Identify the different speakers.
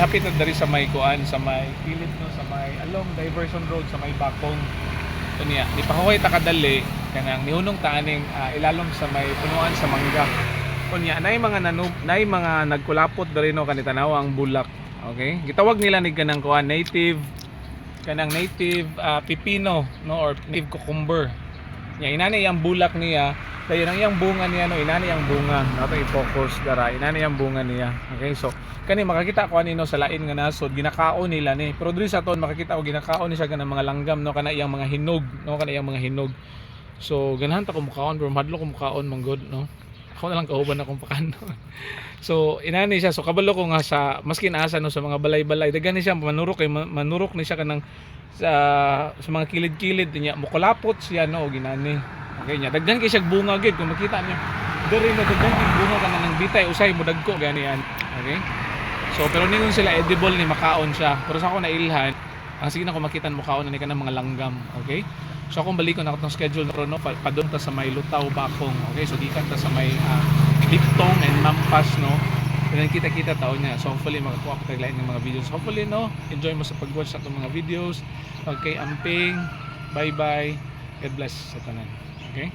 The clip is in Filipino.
Speaker 1: hapit na dari sa may kuan, sa may pilit no, sa may along diversion road sa may Bakong. Unya, di pa ko ta kadali kanang nihunong taaning ilalom sa may punuan sa mangga. Unya, nay mga nagkulapot dari no kanita tanaw ang bulak. Okay? Gitawag nila ni kanang kuan native pipino no or native cucumber. Nya inani yang bulak niya, dayon ang iyang bunga niya no, inani ang bunga. Nato i-focus dara, inani ang bunga niya. Okay? So kani makakita ko anino sa lain nga nasod ginakaon nila ni. Pero diri sa ton makakita ko ginakaon ni siya kanang mga langgam no, kana iyang mga hinog no, kana iyang mga hinog. So ganahan ta ko mukaon pero madlo ko mukaon manggod no. Ako na lang kauban akong pakanon. So inani siya, so kabalo ko nga sa maskin asa no sa mga balay-balay daghan ni siya manurok ni siya kanang sa mga kilid-kilid niya mukulapot siya no ginani. Okay nya daghan kay siya bunga gid kung makita niyo. Diri na daghan kay bunga kanang nang bitay usay mo dagko gani yan. Okay? So pero ningon sila edible ni makaon siya. Pero sa ako nailhan, ang sige na ko makita mo kaon na ni kanang mga langgam. Okay? So akong balikon ako ng schedule no padung ta sa may Lutaw Bakong. Okay? So gikan ta sa may Liptong and Mampas no. Then kita-kita taon niya. So hopefully makakuha ko taglain ng mga videos. Hopefully no, enjoy mo sa pag-watch sa itong mga videos. Okay, amping. Bye-bye. God bless sa tanan. Okay?